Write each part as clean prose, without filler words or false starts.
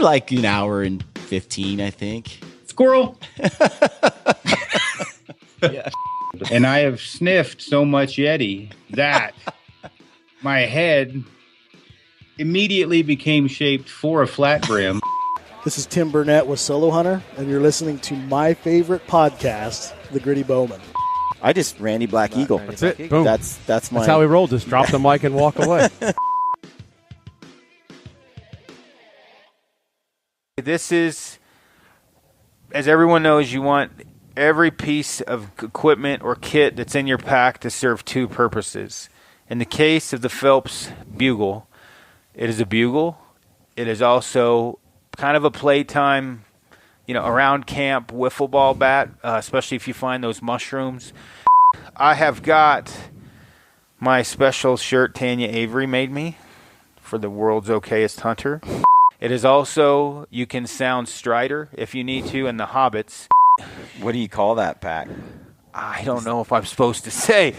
for like an hour and 15, I think. Squirrel. Yeah. And I have sniffed so much Yeti that my head immediately became shaped for a flat brim. This is Tim Burnett with Solo Hunter, and you're listening to my favorite podcast, The Gritty Bowmen. I just Randy Black Eagle. That's it. Boom. That's how we roll. Just drop the mic and walk away. This is, as everyone knows, you want every piece of equipment or kit that's in your pack to serve two purposes. In the case of the Phelps Bugle, it is a bugle. It is also kind of a playtime, around camp wiffle ball bat, especially if you find those mushrooms. I have got my special shirt Tanya Avery made me for the world's okayest hunter. It is also, you can sound Strider if you need to, and the Hobbits. What do you call that pack? I don't know if I'm supposed to say.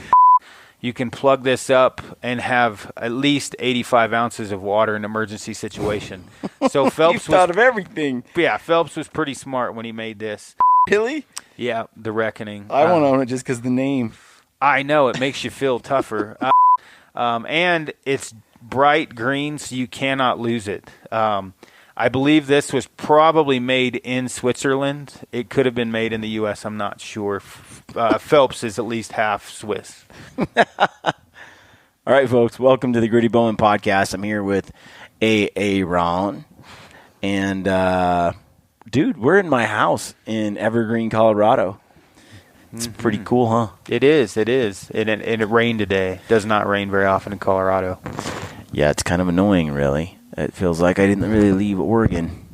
You can plug this up and have at least 85 ounces of water in an emergency situation. So Phelps thought of everything. Yeah, Phelps was pretty smart when he made this. Really? Yeah, the Reckoning. I want to own it just because the name. I know, it makes you feel tougher. And it's bright green, so you cannot lose it. I believe this was probably made in Switzerland. It could have been made in the U.S. I'm not sure. Phelps is at least half Swiss. All right, folks. Welcome to the Gritty Bowmen Podcast. I'm here with Aaron. And, dude, we're in my house in Evergreen, Colorado. It's pretty cool, huh? It is. And it rained today. It does not rain very often in Colorado. Yeah, it's kind of annoying, really. It feels like I didn't really leave Oregon.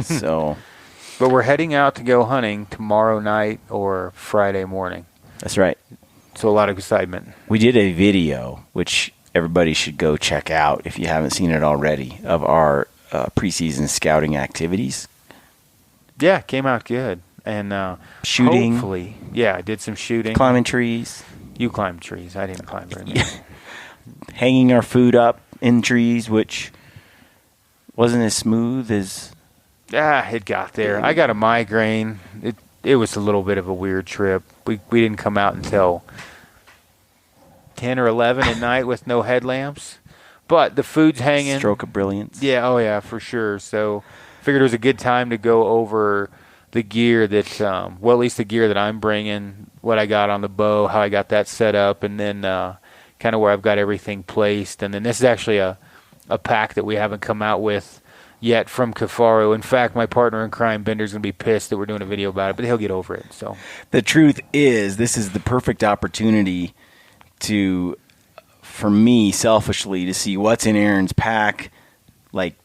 So, but we're heading out to go hunting tomorrow night or Friday morning. That's right. So a lot of excitement. We did a video, which everybody should go check out if you haven't seen it already, of our preseason scouting activities. Yeah, it came out good. And shooting. Hopefully. Yeah, I did some shooting. Climbing trees. You climbed trees. I didn't climb very much. Hanging our food up in trees, which wasn't as smooth as... it got there. I got a migraine. It was a little bit of a weird trip. We didn't come out until 10 or 11 at night with no headlamps. But the food's hanging. Stroke of brilliance. Yeah, oh yeah, for sure. So figured it was a good time to go over the gear that, at least the gear that I'm bringing, what I got on the bow, how I got that set up, and then kind of where I've got everything placed. And then this is actually a pack that we haven't come out with yet from Kifaru. In fact, my partner in crime, Bender's going to be pissed that we're doing a video about it, but he'll get over it. So the truth is, this is the perfect opportunity for me, selfishly, to see what's in Aaron's pack, like,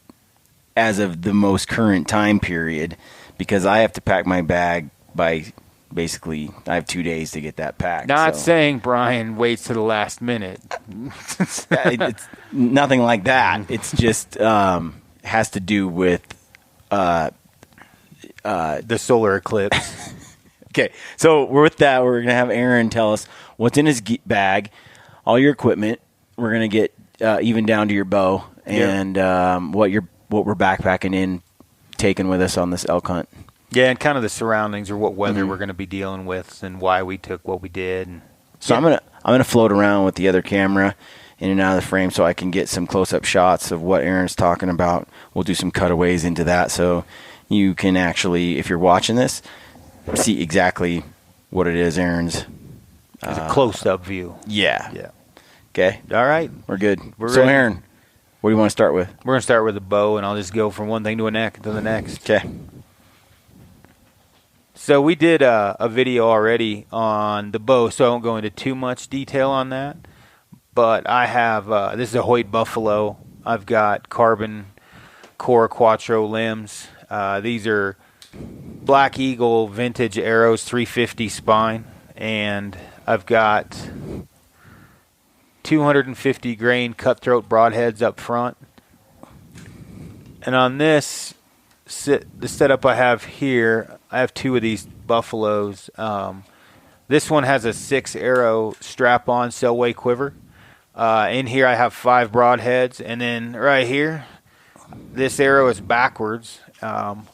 as of the most current time period, because I have to pack my bag by... Basically, I have 2 days to get that packed. Not saying Brian waits to the last minute. It's nothing like that. It's just has to do with the solar eclipse. Okay, so with that, we're going to have Aaron tell us what's in his bag, all your equipment. We're going to get even down to your bow and what we're backpacking in, taking with us on this elk hunt. Yeah, and kind of the surroundings or what weather we're going to be dealing with and why we took what we did. So I'm gonna float around with the other camera in and out of the frame so I can get some close-up shots of what Aaron's talking about. We'll do some cutaways into that so you can actually, if you're watching this, see exactly what it is Aaron's. It's a close-up view. Yeah. Yeah. Okay. All right. We're good. We're so, ready. Aaron, what do you want to start with? We're going to start with a bow, and I'll just go from one thing to the next. Okay. So we did a video already on the bow, so I won't go into too much detail on that. But I have, this is a Hoyt Buffalo. I've got carbon core Quattro limbs. These are Black Eagle vintage arrows, 350 spine. And I've got 250 grain cutthroat broadheads up front. And on this, the setup I have here, I have two of these buffaloes. This one has a 6-arrow strap-on Selway quiver. In here I have 5 broadheads, and then right here This arrow is backwards, and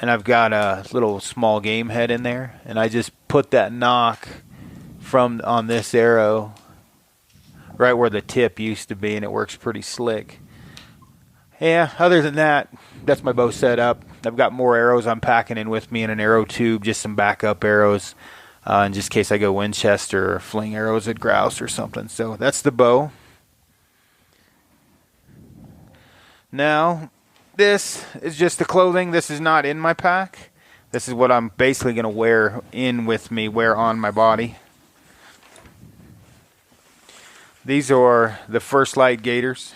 I've got a little small game head in there, and I just put that nock on this arrow right where the tip used to be, and it works pretty slick. Yeah, other than that, that's my bow setup. I've got more arrows I'm packing in with me in an arrow tube, just some backup arrows, in just case I go Winchester or fling arrows at grouse or something. So that's the bow. Now, this is just the clothing. This is not in my pack. This is what I'm basically going to wear on my body. These are the First Light gaiters.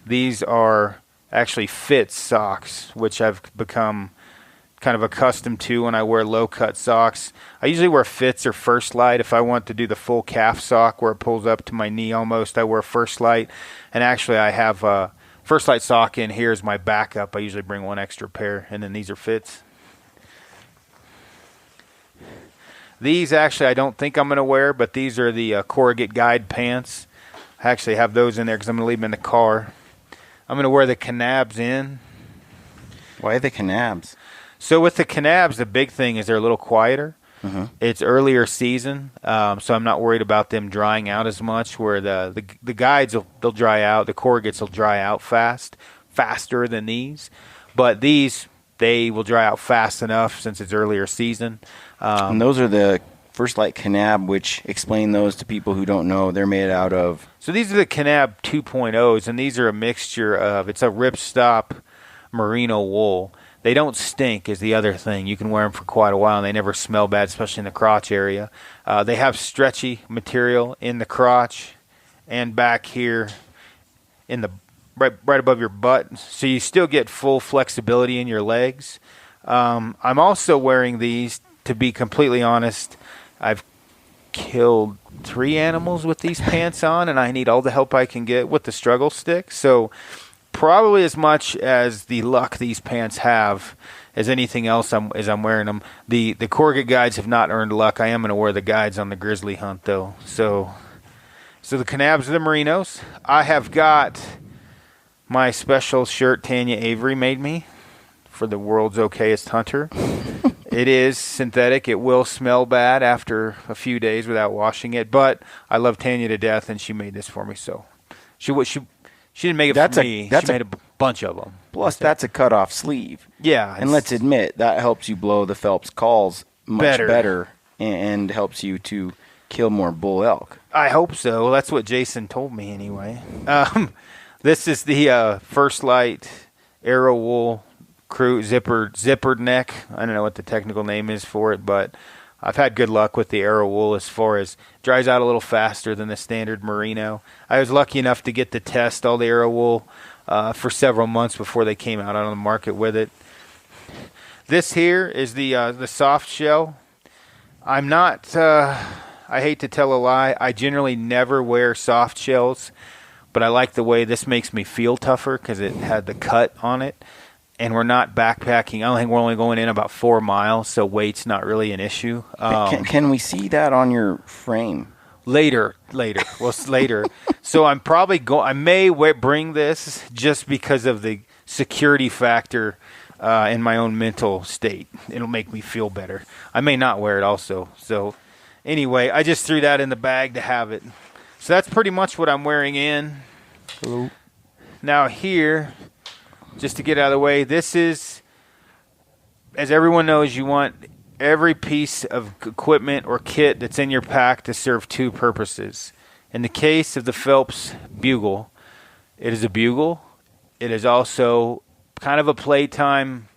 These are actually fit socks, which I've become kind of accustomed to when I wear low-cut socks. I usually wear fits or First Light. If I want to do the full calf sock where it pulls up to my knee almost, I wear First Light. And actually I have a First Light sock in here as my backup. I usually bring one extra pair, and then these are fits. These actually I don't think I'm going to wear, but these are the Corrugate guide pants. I actually have those in there because I'm going to leave them in the car. I'm going to wear the Canabs in. Why the Canabs? So with the Canabs, the big thing is they're a little quieter. Mm-hmm. It's earlier season, so I'm not worried about them drying out as much. Where the guides they'll dry out, the Corrugates will dry out faster than these. But these they will dry out fast enough since it's earlier season. And those are the First Light Canab, which explain those to people who don't know. They're made out of. So these are the Canab 2.0s, and these are a mixture of. It's a ripstop merino wool. They don't stink is the other thing. You can wear them for quite a while, and they never smell bad, especially in the crotch area. They have stretchy material in the crotch and back here in the right above your butt, so you still get full flexibility in your legs. I'm also wearing these, to be completely honest. I've killed 3 animals with these pants on, and I need all the help I can get with the struggle stick. So probably as much as the luck these pants have as anything else as I'm wearing them. The Corrugate guides have not earned luck. I am going to wear the guides on the grizzly hunt, though. So the Canabs are the merinos. I have got my special shirt Tanya Avery made me for the world's okayest hunter. It is synthetic. It will smell bad after a few days without washing it, but I love Tanya to death, and she made this for me. So she didn't make it for me. She made a bunch of them. Plus, that's a cut-off sleeve. Yeah. And let's admit, that helps you blow the Phelps calls much better and helps you to kill more bull elk. I hope so. That's what Jason told me anyway. This is the First Light Arrow Wool Crew zippered neck. I don't know what the technical name is for it, but I've had good luck with the Arrow Wool as far as dries out a little faster than the standard merino. I was lucky enough to get to test all the Arrow Wool for several months before they came out on the market with it. This here is the soft shell. I'm not, I hate to tell a lie, I generally never wear soft shells, but I like the way this makes me feel tougher because it had the cut on it. And we're not backpacking. I think we're only going in about 4 miles, so weight's not really an issue. Can we see that on your frame? Later. Well, later. So I'm probably I may bring this just because of the security factor in my own mental state. It'll make me feel better. I may not wear it also. So anyway, I just threw that in the bag to have it. So that's pretty much what I'm wearing in. Hello. Now here, just to get out of the way, this is, as everyone knows, you want every piece of equipment or kit that's in your pack to serve 2 purposes. In the case of the Phelps bugle, it is a bugle. It is also kind of a playtime,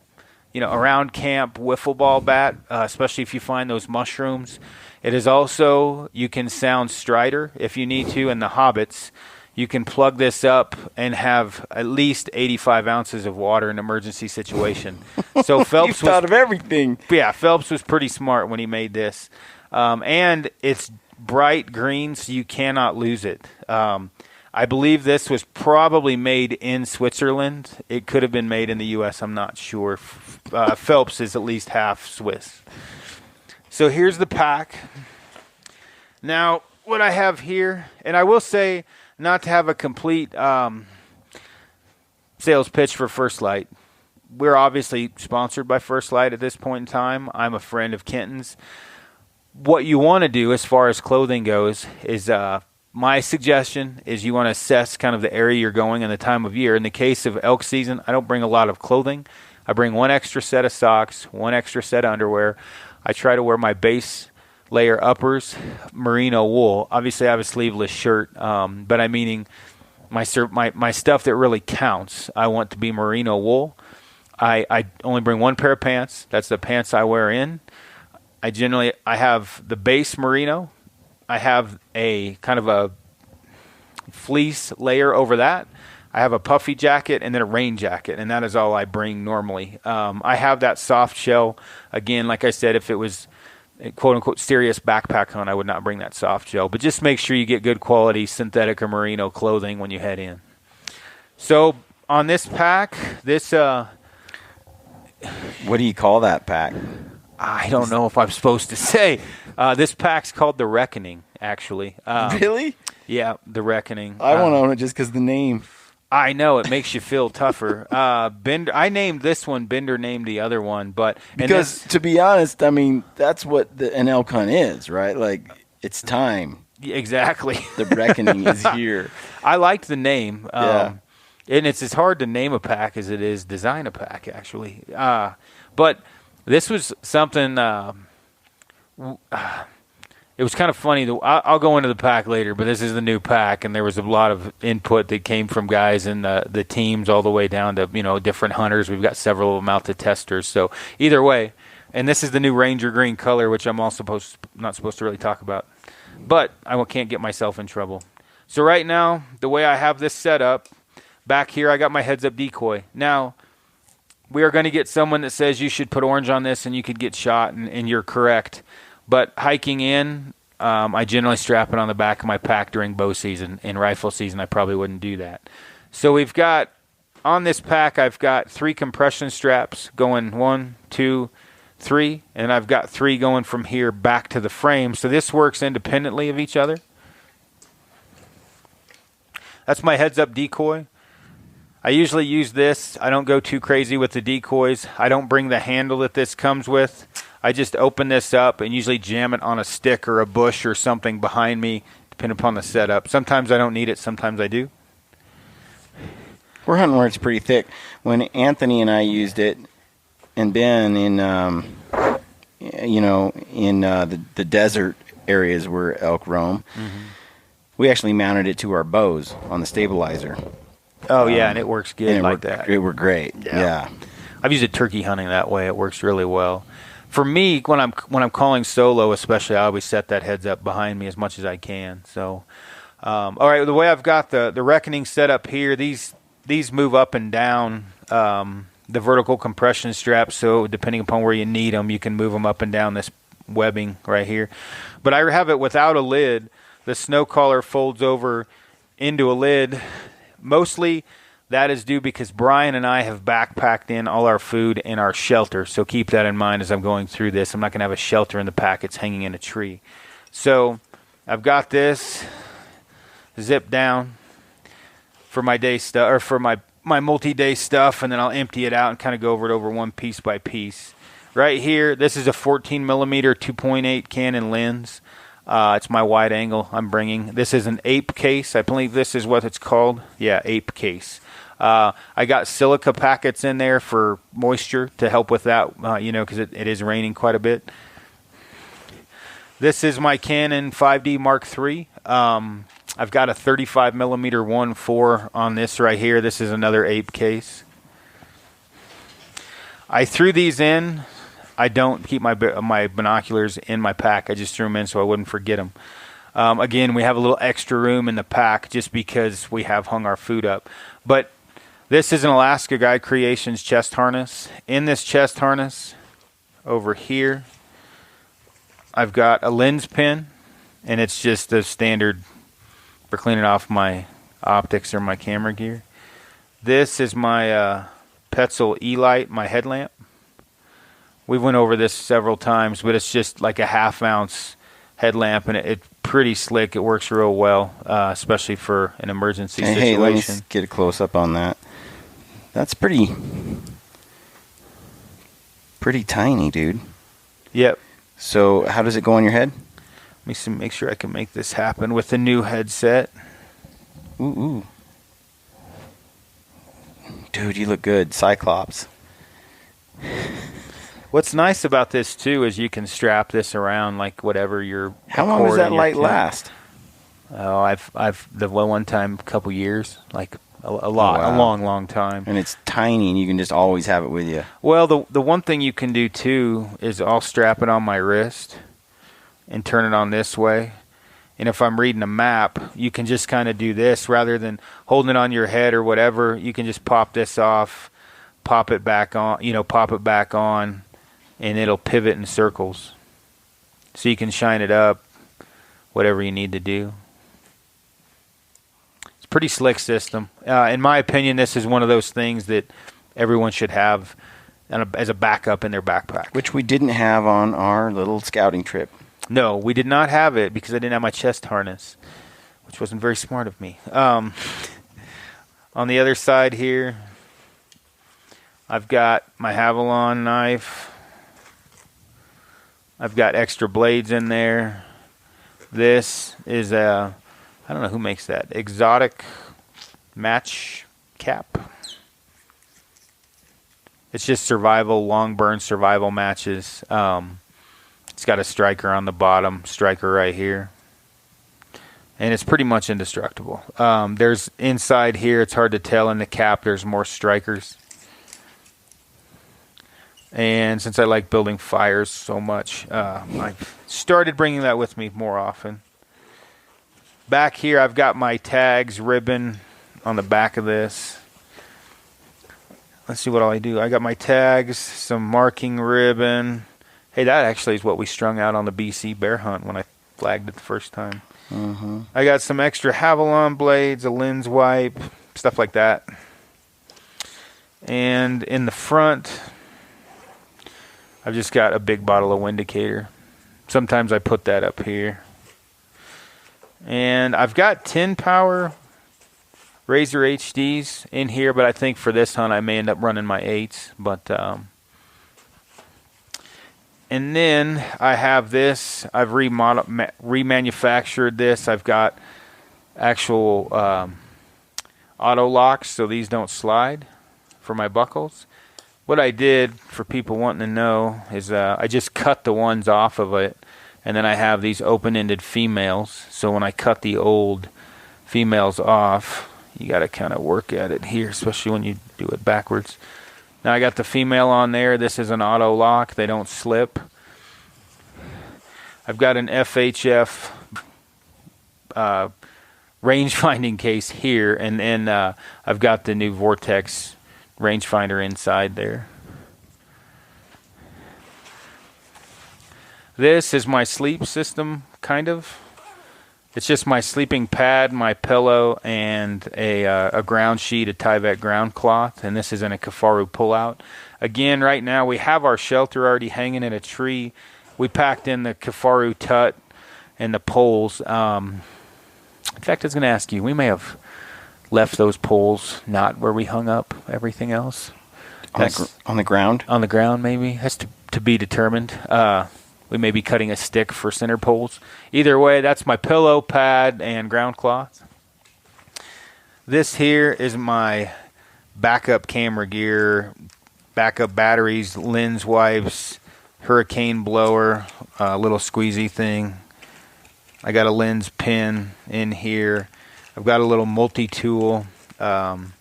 around camp wiffle ball bat, especially if you find those mushrooms. It is also, you can sound Strider if you need to, and the Hobbits. You can plug this up and have at least 85 ounces of water in an emergency situation. So Phelps thought of everything. Yeah, Phelps was pretty smart when he made this. And it's bright green, so you cannot lose it. I believe this was probably made in Switzerland. It could have been made in the U.S. I'm not sure. Phelps is at least half Swiss. So here's the pack. Now, what I have here, and I will say not to have a complete sales pitch for First Light. We're obviously sponsored by First Light at this point in time. I'm a friend of Kenton's. What you want to do as far as clothing goes is my suggestion is you want to assess kind of the area you're going and the time of year. In the case of elk season, I don't bring a lot of clothing. I bring one extra set of socks, one extra set of underwear. I try to wear my base layer uppers, merino wool. Obviously, I have a sleeveless shirt, but I'm meaning my stuff that really counts. I want to be merino wool. I only bring one pair of pants. That's the pants I wear in. I have the base merino. I have a kind of a fleece layer over that. I have a puffy jacket and then a rain jacket, and that is all I bring normally. I have that soft shell. Again, like I said, if it was a quote-unquote serious backpack hunt, I would not bring that soft shell. But just make sure you get good quality synthetic or merino clothing when you head in. So on this pack, what do you call that pack? I don't know if I'm supposed to say. This pack's called The Reckoning, actually. Really? Yeah, The Reckoning. I want to own it just because the name. I know, it makes you feel tougher. Bender, I named this one, Bender named the other one. Because, to be honest, I mean, that's what an elk hunt is, right? Like, it's time. Exactly. The Reckoning is here. I liked the name. Yeah. And it's as hard to name a pack as it is design a pack, actually. But this was something, it was kind of funny. I'll go into the pack later, but this is the new pack, and there was a lot of input that came from guys in the teams all the way down to, different hunters. We've got several of them out to testers. So either way, and this is the new Ranger green color, which I'm also not supposed to really talk about. But I can't get myself in trouble. So right now, the way I have this set up, back here I got my heads-up decoy. Now, we are going to get someone that says you should put orange on this and you could get shot, and you're correct. But hiking in, I generally strap it on the back of my pack during bow season. In rifle season, I probably wouldn't do that. So we've got, on this pack, I've got 3 compression straps going 1, 2, 3, and I've got 3 going from here back to the frame. So this works independently of each other. That's my heads-up decoy. I usually use this. I don't go too crazy with the decoys. I don't bring the handle that this comes with. I just open this up and usually jam it on a stick or a bush or something behind me, depending upon the setup. Sometimes I don't need it. Sometimes I do. We're hunting where it's pretty thick. When Anthony and I used it, and Ben in, the desert areas where elk roam, we actually mounted it to our bows on the stabilizer. Oh, yeah, and it works good like that. It worked great. Yeah. I've used it turkey hunting that way. It works really well. For me, when I'm calling solo, especially, I always set that heads up behind me as much as I can. So, all right, the way I've got the Reckoning set up here, these move up and down the vertical compression straps. So depending upon where you need them, you can move them up and down this webbing right here. But I have it without a lid. The snow collar folds over into a lid. Mostly that is due because Brian and I have backpacked in all our food in our shelter. So keep that in mind as I'm going through this. I'm not going to have a shelter in the pack. It's hanging in a tree. So I've got this zipped down for my day stuff, or for my multi-day stuff, and then I'll empty it out and kind of go over one piece by piece. Right here, this is a 14 millimeter 2.8 Canon lens. It's my wide angle I'm bringing. This is an ape case. I believe this is what it's called. Yeah, ape case. I got silica packets in there for moisture to help with that, because it is raining quite a bit. This is my Canon 5D Mark III. I've got a 35 millimeter 1.4 on this right here. This is another ape case. I threw these in. I don't keep my binoculars in my pack. I just threw them in so I wouldn't forget them. Again, we have a little extra room in the pack just because we have hung our food up. But this is an Alaska Guide Creations chest harness. In this chest harness, over here, I've got a lens pen, and it's just the standard for cleaning off my optics or my camera gear. This is my Petzl E-Light, my headlamp. We went over this several times, but it's just like a 1/2 ounce headlamp, and pretty slick. It works real well, especially for an emergency Hey, situation. let me get a close up on that. That's pretty tiny, dude. Yep. So how does it go on your head? Let me make sure I can make this happen with the new headset. Ooh. Dude, you look good. Cyclops. What's nice about this, too, is you can strap this around like whatever your... How long does that light last? Oh, I've the one time, a couple years, like a lot, wow. a long time. And it's tiny, and you can just always have it with you. Well, the one thing you can do, too, is I'll strap it on my wrist and turn it on this way. And if I'm reading a map, you can just kind of do this rather than holding it on your head or whatever. You can just pop this off, pop it back on, and it'll pivot in circles. So you can shine it up, whatever you need to do. It's a pretty slick system. In my opinion, this is one of those things that everyone should have as a backup in their backpack. Which we didn't have on our little scouting trip. No, we did not have it because I didn't have my chest harness, which wasn't very smart of me. On the other side here, I've got my Havalon knife. I've got extra blades in there. This is I don't know who makes that, exotic match cap. It's just survival, long burn survival matches. It's got a striker on the bottom, striker right here. And it's pretty much indestructible. There's inside here, it's hard to tell in the cap, there's more strikers. And since I like building fires so much, I've started bringing that with me more often. Back here, I've got my tags ribbon on the back of this. Let's see what all I do. I got my tags, some marking ribbon. Hey, that actually is what we strung out on the BC bear hunt when I flagged it the first time. Mm-hmm. I got some extra Havalon blades, a lens wipe, stuff like that. And in the front, I've just got a big bottle of Windicator. Sometimes I put that up here. And I've got 10 power Razor HDs in here, but I think for this hunt I may end up running my 8s. But and then I have this. I've remanufactured this. I've got actual auto locks, so these don't slide for my buckles. What I did, for people wanting to know, is I just cut the ones off of it, and then I have these open-ended females. So when I cut the old females off, you got to kind of work at it here, especially when you do it backwards. Now I got the female on there. This is an auto lock. They don't slip. I've got an FHF range-finding case here, and then I've got the new Vortex rangefinder inside there. This is my sleep system, kind of. It's just my sleeping pad, my pillow, and a ground sheet, a Tyvek ground cloth, and this is in a Kifaru pullout. Again, right now we have our shelter already hanging in a tree. We packed in the Kifaru tut and the poles. In fact, I was going to ask you, we may have left those poles not where we hung up everything else. On the ground? On the ground, maybe. That's to be determined. We may be cutting a stick for center poles. Either way, that's my pillow, pad, and ground cloth. This here is my backup camera gear, backup batteries, lens wipes, hurricane blower, little squeezy thing. I got a lens pin in here. I've got a little multi-tool. Normal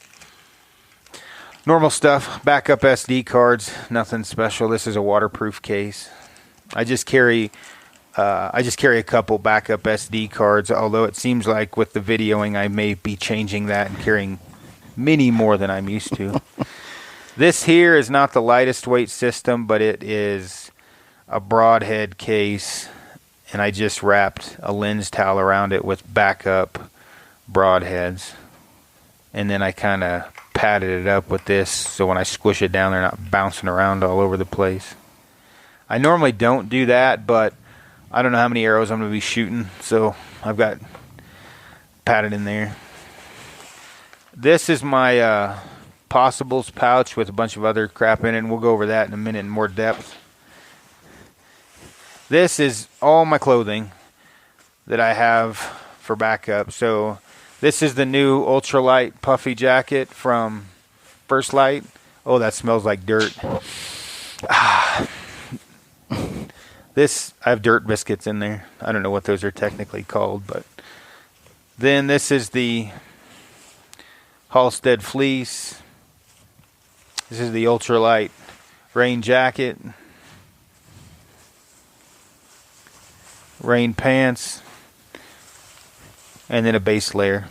stuff, backup SD cards, nothing special. This is a waterproof case. I just carry a couple backup SD cards, although it seems like with the videoing I may be changing that and carrying many more than I'm used to. This here is not the lightest weight system, but it is a broadhead case, and I just wrapped a lens towel around it with backup broadheads, and then I kind of padded it up with this so when I squish it down they're not bouncing around all over the place. I normally don't do that, but I don't know how many arrows I'm going to be shooting, so I've got padded in there. This is my Possibles pouch with a bunch of other crap in it, and we'll go over that in a minute in more depth. This is all my clothing that I have for backup. So this is the new ultralight puffy jacket from First Light. Oh, that smells like dirt. This, I have dirt biscuits in there. I don't know what those are technically called, but then this is the Halstead fleece. This is the ultralight rain jacket, rain pants, and then a base layer.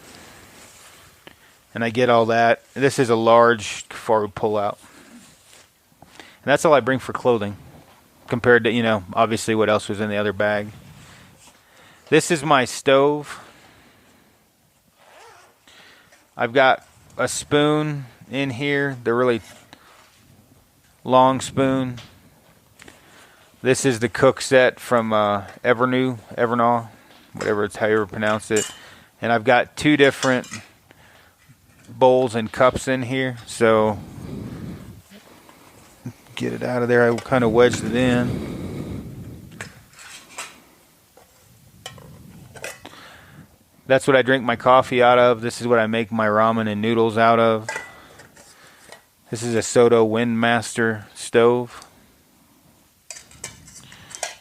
And I get all that. This is a large Kifaru pullout. And that's all I bring for clothing compared to, you know, obviously what else was in the other bag. This is my stove. I've got a spoon in here, the really long spoon. This is the cook set from Evernaw, whatever it's how you ever pronounce it. And I've got 2 different bowls and cups in here, so get it out of there. I kind of wedged it in. That's what I drink my coffee out of. This is what I make my ramen and noodles out of. This is a Soto Windmaster stove.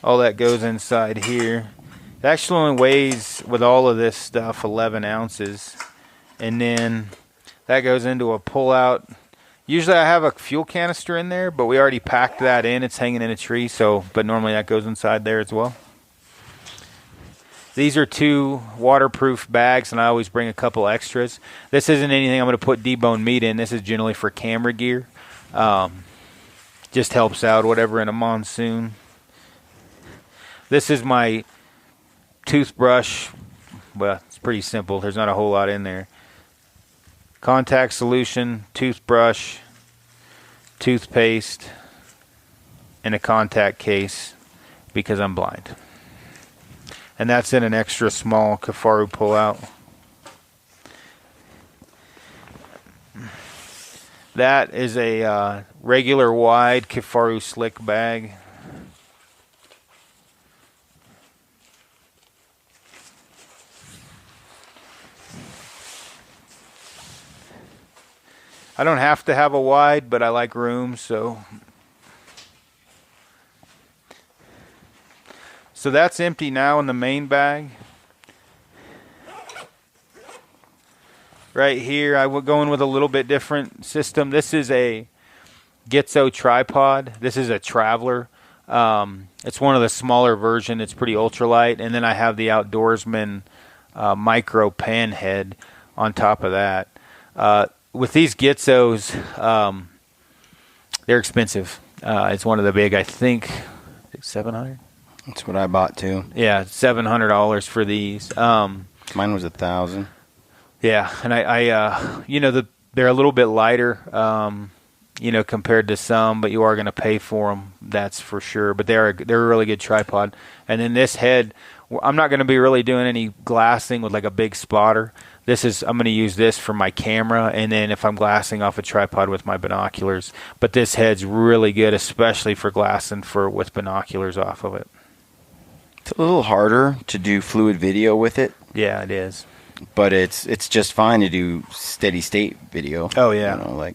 All that goes inside here. It actually only weighs, with all of this stuff, 11 ounces. And then that goes into a pull-out. Usually I have a fuel canister in there, but we already packed that in. It's hanging in a tree, but normally that goes inside there as well. These are 2 waterproof bags, and I always bring a couple extras. This isn't anything I'm going to put deboned meat in. This is generally for camera gear. Just helps out, whatever, in a monsoon. This is my toothbrush. Well, it's pretty simple. There's not a whole lot in there. Contact solution, toothbrush, toothpaste, and a contact case because I'm blind. And that's in an extra small Kifaru pullout. That is a regular wide Kifaru slick bag. I don't have to have a wide, but I like room, so that's empty now in the main bag. Right here, I will go in with a little bit different system. This is a Gitzo tripod. This is a Traveler. It's one of the smaller version. It's pretty ultralight. And then I have the Outdoorsman micro pan head on top of that. With these Gitzos, they're expensive. It's one of the big, I think, $700. That's what I bought too. Yeah, $700 for these. Mine was $1,000. Yeah, and I they're a little bit lighter, compared to some, but you are going to pay for them. That's for sure. But they're a really good tripod. And then this head, I'm not going to be really doing any glassing with like a big spotter. I'm going to use this for my camera, and then if I'm glassing off a tripod with my binoculars. But this head's really good, especially for glassing with binoculars off of it. It's a little harder to do fluid video with it. Yeah, it is. But it's just fine to do steady state video. Oh yeah.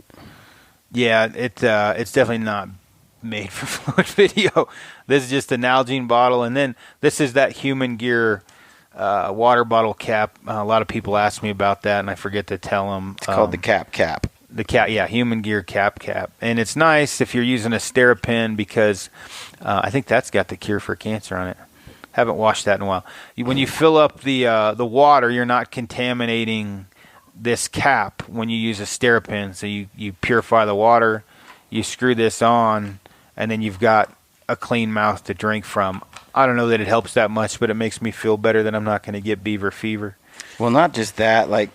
Yeah, it's definitely not made for fluid video. This is just an Nalgene bottle, and then this is that Human Gear water bottle cap. A lot of people ask me about that, and I forget to tell them. It's called the cap. The cap, yeah, Human Gear cap, and it's nice if you're using a Sterapin because I think that's got the cure for cancer on it. Haven't washed that in a while. When you fill up the water, you're not contaminating this cap when you use a Sterapin. So you purify the water, you screw this on, and then you've got a clean mouth to drink from. I don't know that it helps that much, but it makes me feel better that I'm not going to get beaver fever. Well, not just that. Like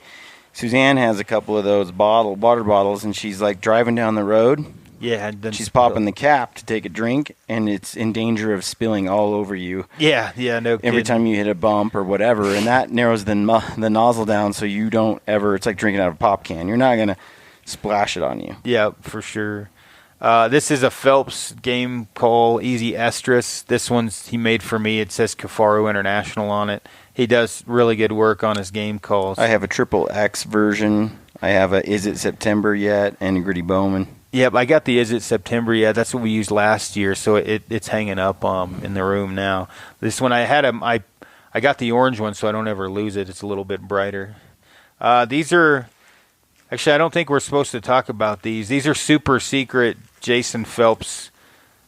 Suzanne has a couple of those water bottles, and she's like driving down the road, Yeah, and then she's popping the cap to take a drink, and it's in danger of spilling all over you. Yeah, no kidding. Every time you hit a bump or whatever, and that narrows the nozzle down so you don't ever, it's like drinking out of a pop can. You're not going to splash it on you. Yeah, for sure. This is a Phelps game call, Easy Estrus. This one's he made for me. It says Kifaru International on it. He does really good work on his game calls. I have a XXX version. I have a Is It September Yet and a Gritty Bowmen. Yep, I got the Is It September Yet. That's what we used last year, so it's hanging up in the room now. This one I had I got the orange one, so I don't ever lose it. It's a little bit brighter. These are actually I don't think we're supposed to talk about these. These are super secret Jason Phelps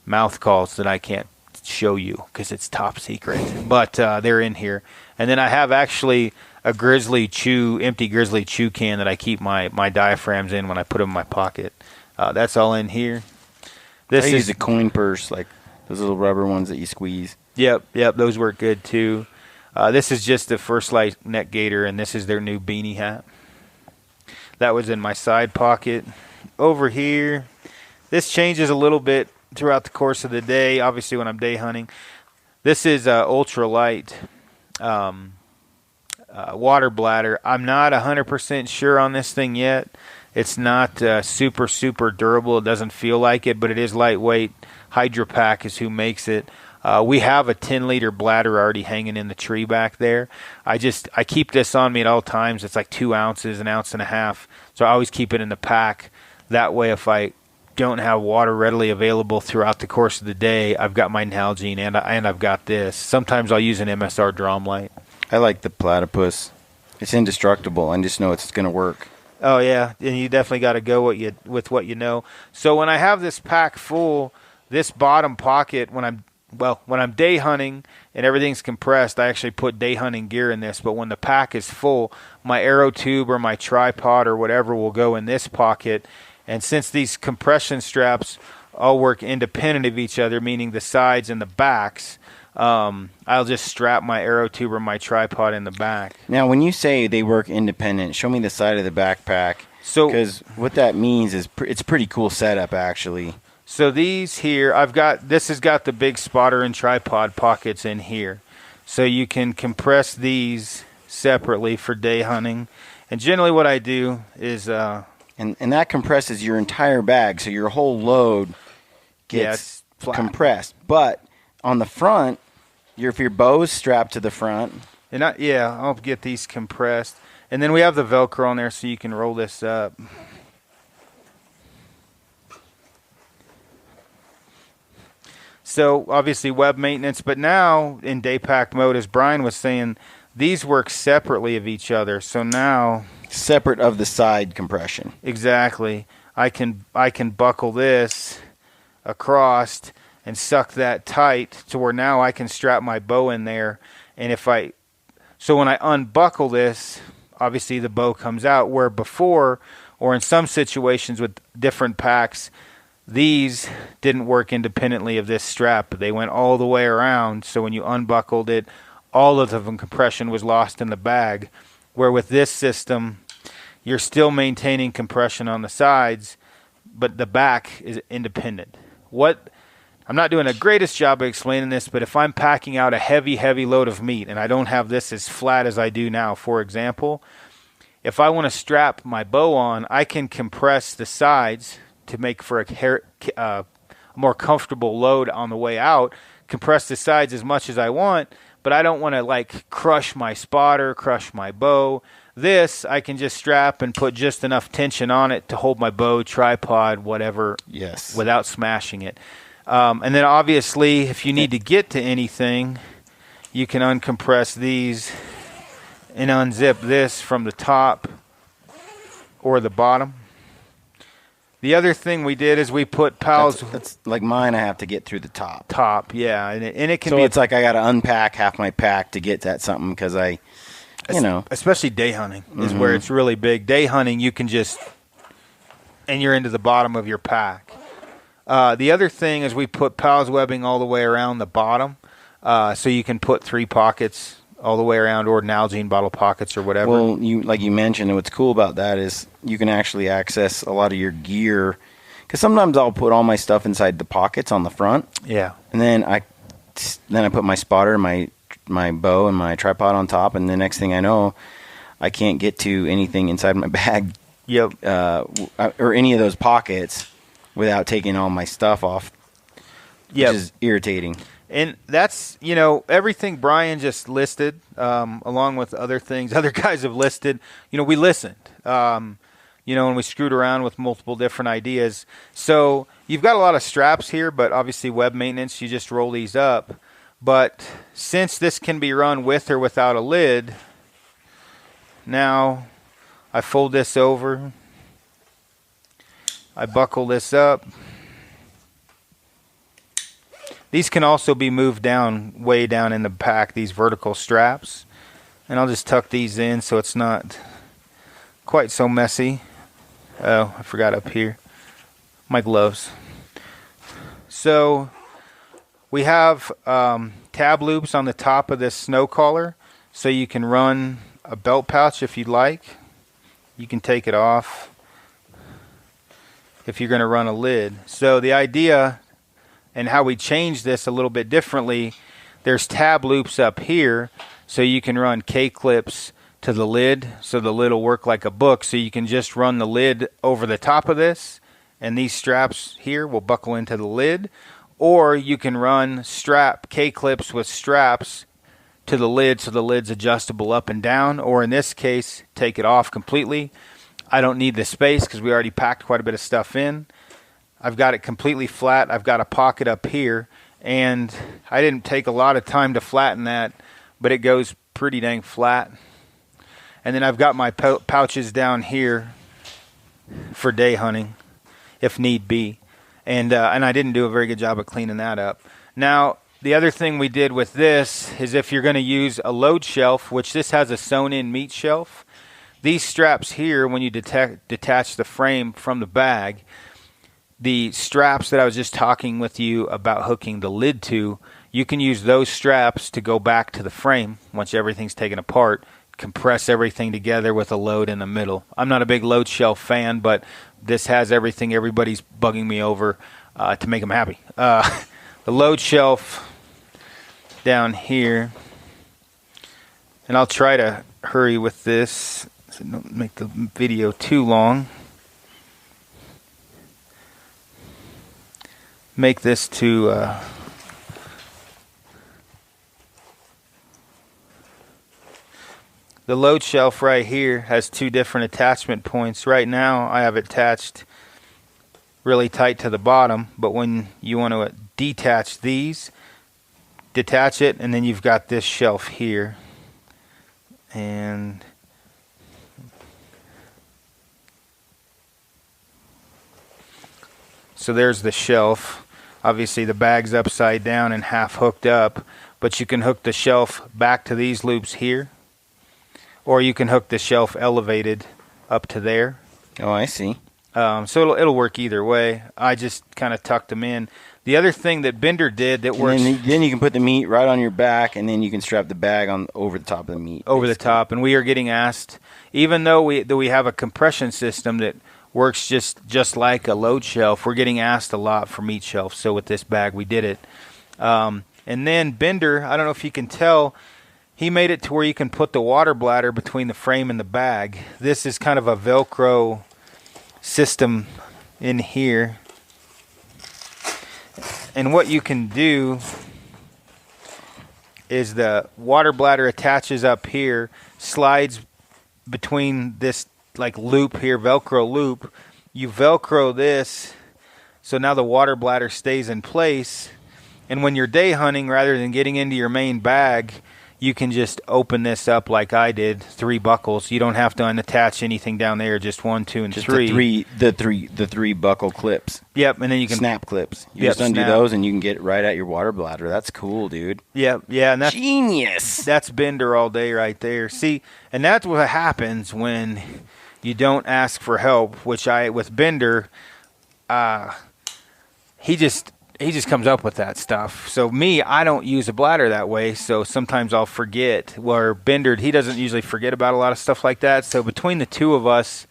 mouth calls that I can't show you because it's top secret, but they're in here. And then I have actually a empty Grizzly Chew can that I keep my diaphragms in when I put them in my pocket. That's all in here. I use a coin purse, like those little rubber ones that you squeeze. Yep, those work good too. This is just the First Light Neck Gator, and this is their new beanie hat. That was in my side pocket. Over here, this changes a little bit throughout the course of the day, obviously when I'm day hunting. This is ultra light Water Bladder. I'm not 100% sure on this thing yet. It's not super, super durable. It doesn't feel like it, but it is lightweight. Hydra Pack is who makes it. We have a 10-liter bladder already hanging in the tree back there. I keep this on me at all times. It's like 2 ounces, 1.5 ounces. So I always keep it in the pack. That way, if I don't have water readily available throughout the course of the day, I've got my Nalgene and I've got this. Sometimes I'll use an MSR Drom Light. I like the platypus. It's indestructible. I just know it's going to work. Oh yeah, and you definitely got to go with what you know. So when I have this pack full, this bottom pocket, when I'm day hunting and everything's compressed, I actually put day hunting gear in this. But when the pack is full, my arrow tube or my tripod or whatever will go in this pocket. And since these compression straps all work independent of each other, meaning the sides and the backs, I'll just strap my arrow tube or my tripod in the back. Now, when you say they work independent, show me the side of the backpack. So, because what that means is it's a pretty cool setup, actually. So these here, this has got the big spotter and tripod pockets in here. So you can compress these separately for day hunting. And generally what I do is... And that compresses your entire bag, so your whole load gets compressed. But on the front, if your bow is strapped to the front... And I'll get these compressed. And then we have the Velcro on there so you can roll this up. So, obviously, web maintenance. But now, in day pack mode, as Brian was saying, these work separately of each other. So now... Separate of the side compression. Exactly. I can buckle this across and suck that tight to where now I can strap my bow in there. And so when I unbuckle this, obviously the bow comes out, where before, or in some situations with different packs, these didn't work independently of this strap. They went all the way around, so when you unbuckled it, all of the compression was lost in the bag. Where with this system, you're still maintaining compression on the sides, but the back is independent. I'm not doing the greatest job of explaining this, but if I'm packing out a heavy, heavy load of meat and I don't have this as flat as I do now, for example, if I want to strap my bow on, I can compress the sides to make for a more comfortable load on the way out, compress the sides as much as I want, but I don't want to crush my spotter, crush my bow. This, I can just strap and put just enough tension on it to hold my bow, tripod, whatever, without smashing it. And then obviously, if you need to get to anything, you can uncompress these and unzip this from the top or the bottom. The other thing we did is we put PALs. That's like mine. I have to get through the top. Top, yeah, and it can so be. It's like I got to unpack half my pack to get at something because especially day hunting is where it's really big. Day hunting, you can and you're into the bottom of your pack. The other thing is we put PALs webbing all the way around the bottom, so you can put 3 pockets all the way around, or Nalgene bottle pockets or whatever. Well, like you mentioned, what's cool about that is you can actually access a lot of your gear Because sometimes I'll put all my stuff inside the pockets on the front. Yeah. And then I put my spotter, my bow, and my tripod on top, and the next thing I know, I can't get to anything inside my bag. Yep. Or any of those pockets without taking all my stuff off. Yep. Which is irritating. And that's, everything Brian just listed, along with other things other guys have listed. We listened, and we screwed around with multiple different ideas. So you've got a lot of straps here, but obviously web maintenance, you just roll these up. But since this can be run with or without a lid, now I fold this over, I buckle this up. These can also be moved down, way down in the pack, these vertical straps. And I'll just tuck these in so it's not quite so messy. Oh, I forgot up here. My gloves. So we have tab loops on the top of this snow collar, so you can run a belt pouch if you'd like. You can take it off if you're going to run a lid. So the idea and how we change this a little bit differently, there's tab loops up here, so you can run K-clips to the lid, so the lid will work like a book, so you can just run the lid over the top of this, and these straps here will buckle into the lid, or you can run K-clips with straps to the lid, so the lid's adjustable up and down, or in this case, take it off completely. I don't need the space because we already packed quite a bit of stuff in. I've got it completely flat. I've got a pocket up here, and I didn't take a lot of time to flatten that, but it goes pretty dang flat. And then I've got my pouches down here for day hunting, if need be. And I didn't do a very good job of cleaning that up. Now, the other thing we did with this is if you're going to use a load shelf, which this has a sewn-in meat shelf, these straps here, when you detach the frame from the bag, the straps that I was just talking with you about hooking the lid to, you can use those straps to go back to the frame once everything's taken apart, compress everything together with a load in the middle. I'm not a big load shelf fan, but this has everything everybody's bugging me over to make them happy. The load shelf down here, and I'll try to hurry with this so don't make the video too long. Make this to the load shelf right here has two different attachment points. Right now I have it attached really tight to the bottom, but when you want to detach these, detach it, and then you've got this shelf here. And so there's the shelf. Obviously the bag's upside down and half hooked up, but you can hook the shelf back to these loops here, or you can hook the shelf elevated up to there. Oh, I see. So it'll work either way. I just kind of tucked them in. The other thing that Bender did that works... Then you can put the meat right on your back, and then you can strap the bag on over the top of the meat. Over the top. And we are getting asked, even though we have a compression system that works just like a load shelf, we're getting asked a lot for meat shelves. So with this bag, we did it. And then Bender, I don't know if you can tell, he made it to where you can put the water bladder between the frame and the bag. This is kind of a Velcro system in here. And what you can do is the water bladder attaches up here, slides between this like loop here, Velcro loop. You Velcro this, so now the water bladder stays in place. And when you're day hunting, rather than getting into your main bag, you can just open this up like I did, 3 buckles. You don't have to unattach anything down there, just 1, 2, and just 3. The three buckle clips. Yep, and then you can snap clips. You just undo those, and you can get it right at your water bladder. That's cool, dude. Yep, yeah, and that's genius. That's Bender all day right there. See, and that's what happens when you don't ask for help. Which with Bender, he just comes up with that stuff. So me, I don't use a bladder that way, so sometimes I'll forget. Where Bender, he doesn't usually forget about a lot of stuff like that. So between the two of us,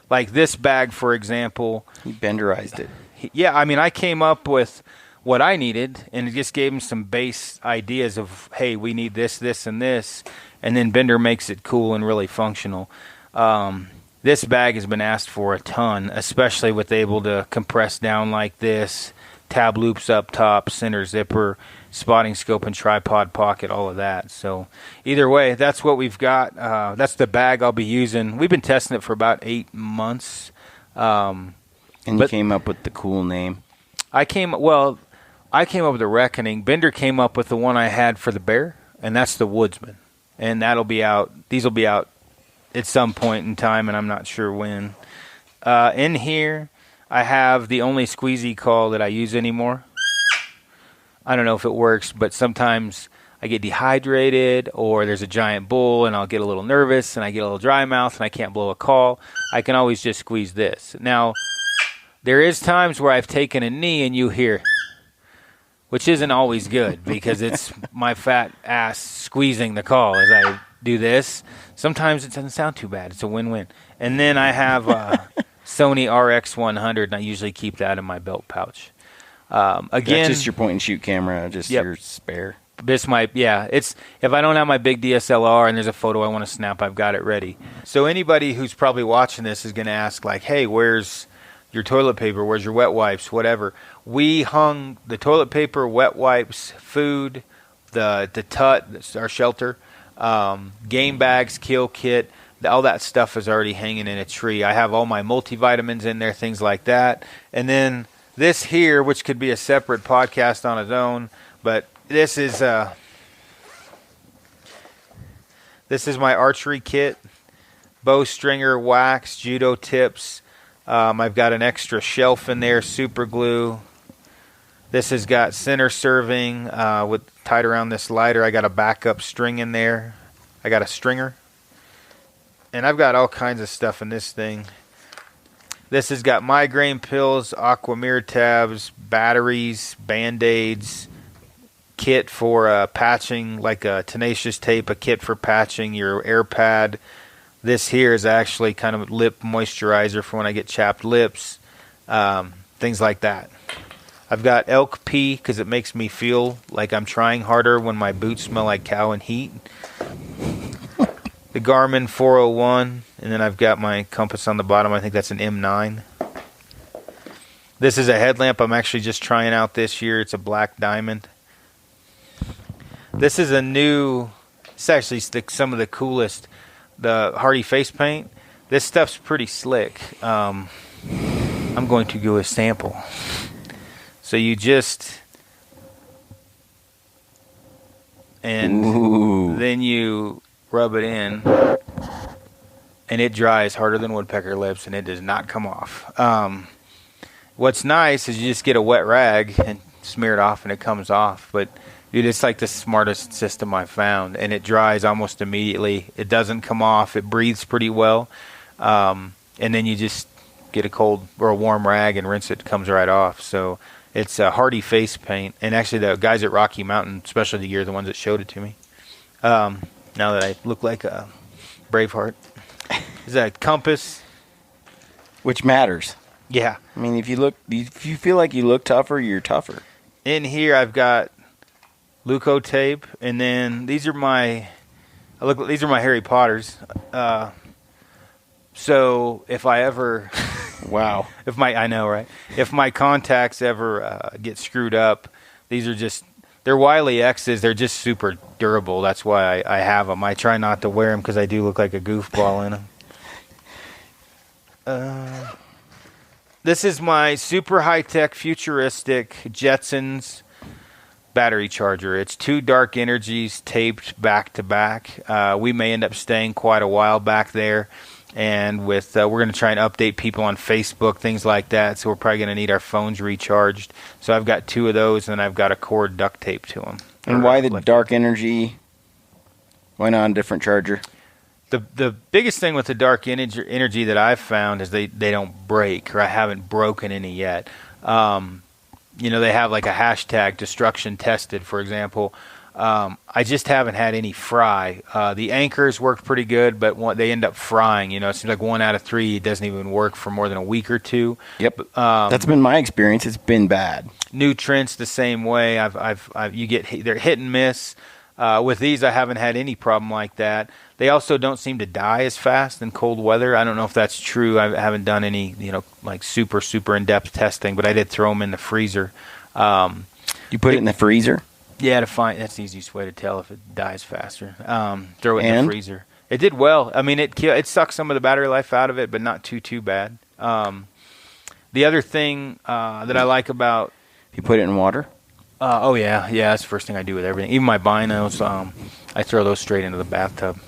like this bag, for example... He Benderized it. Yeah, I mean, I came up with what I needed, and it just gave him some base ideas of, hey, we need this, this, and this, and then Bender makes it cool and really functional. This bag has been asked for a ton, especially with able to compress down like this, tab loops up top, center zipper, spotting scope and tripod pocket, all of that. So either way, that's what we've got. That's the bag I'll be using. We've been testing it for about 8 months. And you came up with the cool name. I came up with the Reckoning. Bender came up with the one I had for the Bear, and that's the Woodsman. And that'll be out. These will be out at some point in time, and I'm not sure when. In here, I have the only squeezy call that I use anymore. I don't know if it works, but sometimes I get dehydrated or there's a giant bull and I'll get a little nervous and I get a little dry mouth and I can't blow a call. I can always just squeeze this. Now, there is times where I've taken a knee and you hear, which isn't always good because it's my fat ass squeezing the call as I do this. Sometimes it doesn't sound too bad. It's a win-win. And then I have Sony Rx100, and I usually keep that in my belt pouch. Again, that's just your point and shoot camera, just your spare. This might, it's if I don't have my big DSLR and there's a photo I want to snap, I've got it ready. So anybody who's probably watching this is going to ask, like, hey, where's your toilet paper? Where's your wet wipes? Whatever. We hung the toilet paper, wet wipes, food, the tut, that's our shelter, game bags, kill kit. All that stuff is already hanging in a tree. I have all my multivitamins in there, things like that. And then this here, which could be a separate podcast on its own, but this is my archery kit, bowstringer, wax, judo tips. I've got an extra shelf in there, super glue. This has got center serving with tied around this lighter. I got a backup string in there. I got a stringer. And I've got all kinds of stuff in this thing. This has got migraine pills, Aquamir tabs, batteries, Band-Aids, kit for patching, like a tenacious tape, a kit for patching your air pad. This here is actually kind of lip moisturizer for when I get chapped lips, things like that. I've got elk pee because it makes me feel like I'm trying harder when my boots smell like cow and heat. The Garmin 401, and then I've got my compass on the bottom. I think that's an M9. This is a headlamp I'm actually just trying out this year. It's a black diamond. This is a new, it's actually some of the coolest, the Hardy face paint. This stuff's pretty slick. I'm going to go a sample. So you just, and then you rub it in, and it dries harder than woodpecker lips, and it does not come off. What's nice is you just get a wet rag and smear it off, and it comes off. But dude, it's like the smartest system I've found, and it dries almost immediately. It doesn't come off. It breathes pretty well, and then you just get a cold or a warm rag and rinse it. It comes right off. So it's a Hardy face paint, and actually the guys at Rocky Mountain Specialty Gear are the ones that showed it to me. Now that I look like a Braveheart. Is that a compass? Which matters. Yeah. I mean, if you feel like you look tougher, you're tougher. In here, I've got Leuco tape, and then these are my Harry Potters. So if I ever, wow, if my contacts ever get screwed up, these are just. They're Wiley X's. They're just super durable. That's why I have them. I try not to wear them because I do look like a goofball in them. This is my super high-tech, futuristic Jetsons battery charger. It's 2 Dark Energies taped back to back. We may end up staying quite a while back there. And with we're going to try and update people on Facebook, things like that. So we're probably going to need our phones recharged. So I've got 2 of those, and I've got a cord duct tape to them. And why the Dark Energy? Why not a different charger? The biggest thing with the Dark Energy that I've found is they don't break, or I haven't broken any yet. They have like a hashtag destruction tested, for example. I just haven't had any fry. The anchors worked pretty good, but they end up frying. It seems like 1 out of 3 doesn't even work for more than a week or two. Yep, that's been my experience. It's been bad. Nutrients the same way. They're hit and miss. With these, I haven't had any problem like that. They also don't seem to die as fast in cold weather. I don't know if that's true. I haven't done any, like super in-depth testing, but I did throw them in the freezer. You put it in the freezer? Yeah, that's the easiest way to tell if it dies faster. Throw it in the freezer. It did well. I mean, it sucked some of the battery life out of it, but not too bad. The other thing that I like about... You put it in water? Yeah, that's the first thing I do with everything. Even my binos, I throw those straight into the bathtub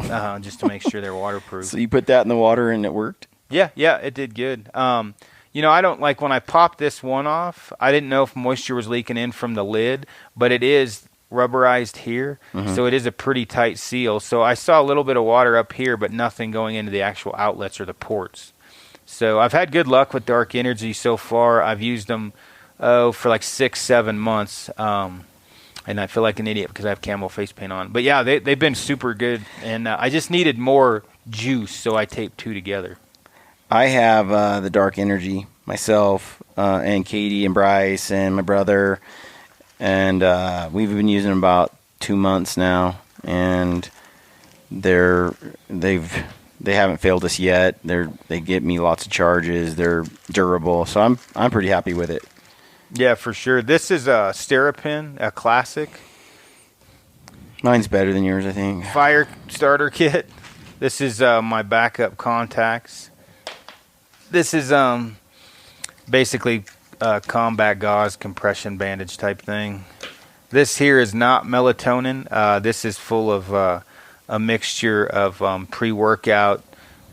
just to make sure they're waterproof. So you put that in the water and it worked? Yeah, it did good. I don't like when I popped this one off, I didn't know if moisture was leaking in from the lid, but it is rubberized here, so it is a pretty tight seal. So I saw a little bit of water up here, but nothing going into the actual outlets or the ports. So I've had good luck with Dark Energy so far. I've used them for like 6-7 months, and I feel like an idiot because I have camo face paint on. But yeah, they've been super good, and I just needed more juice, so I taped 2 together. I have the Dark Energy myself, and Katie and Bryce and my brother, and we've been using them about 2 months now, and they haven't failed us yet. They get me lots of charges. They're durable, so I'm pretty happy with it. Yeah, for sure. This is a Sterapin, a classic. Mine's better than yours, I think. Fire starter kit. This is my backup contacts. This is basically combat gauze compression bandage type thing. This here is not melatonin. This is full of a mixture of pre-workout,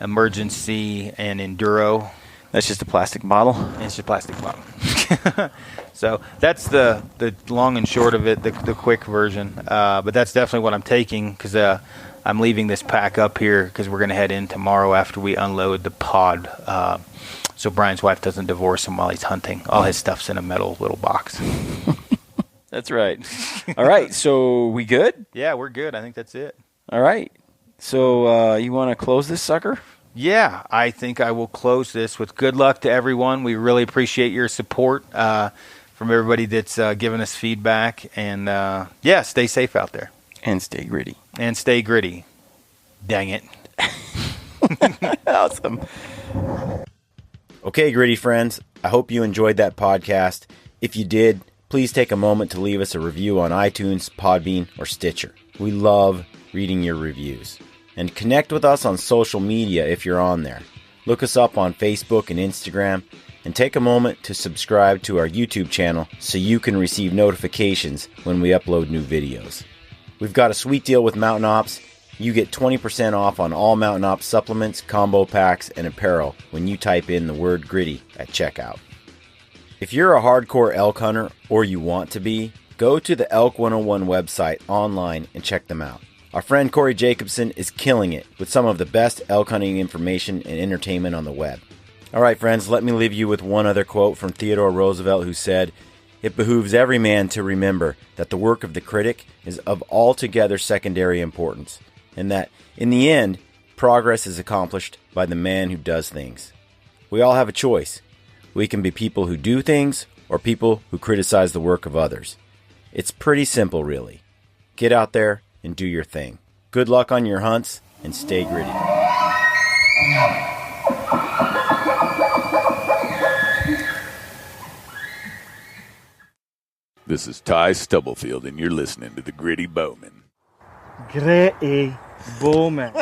emergency, and enduro. That's just a plastic bottle? It's just a plastic bottle. So that's the long and short of it, the quick version. But that's definitely what I'm taking because I'm leaving this pack up here because we're going to head in tomorrow after we unload the pod. So Brian's wife doesn't divorce him while he's hunting. All his stuff's in a metal little box. That's right. All right, so we good? Yeah, we're good. I think that's it. All right. So you want to close this sucker? Yeah, I think I will close this with good luck to everyone. We really appreciate your support from everybody that's given us feedback. And, stay safe out there. And stay gritty. And stay gritty. Dang it. Awesome. Okay, gritty friends. I hope you enjoyed that podcast. If you did, please take a moment to leave us a review on iTunes, Podbean, or Stitcher. We love reading your reviews. And connect with us on social media if you're on there. Look us up on Facebook and Instagram, and take a moment to subscribe to our YouTube channel so you can receive notifications when we upload new videos. We've got a sweet deal with Mountain Ops. You get 20% off on all Mountain Ops supplements, combo packs, and apparel when you type in the word gritty at checkout. If you're a hardcore elk hunter, or you want to be, go to the Elk 101 website online and check them out. Our friend Corey Jacobson is killing it with some of the best elk hunting information and entertainment on the web. All right, friends, let me leave you with one other quote from Theodore Roosevelt, who said, "It behooves every man to remember that the work of the critic is of altogether secondary importance, and that, in the end, progress is accomplished by the man who does things." We all have a choice. We can be people who do things, or people who criticize the work of others. It's pretty simple, really. Get out there and do your thing. Good luck on your hunts, and stay gritty. This is Ty Stubblefield, and you're listening to the Gritty Bowmen. Gritty Bowmen.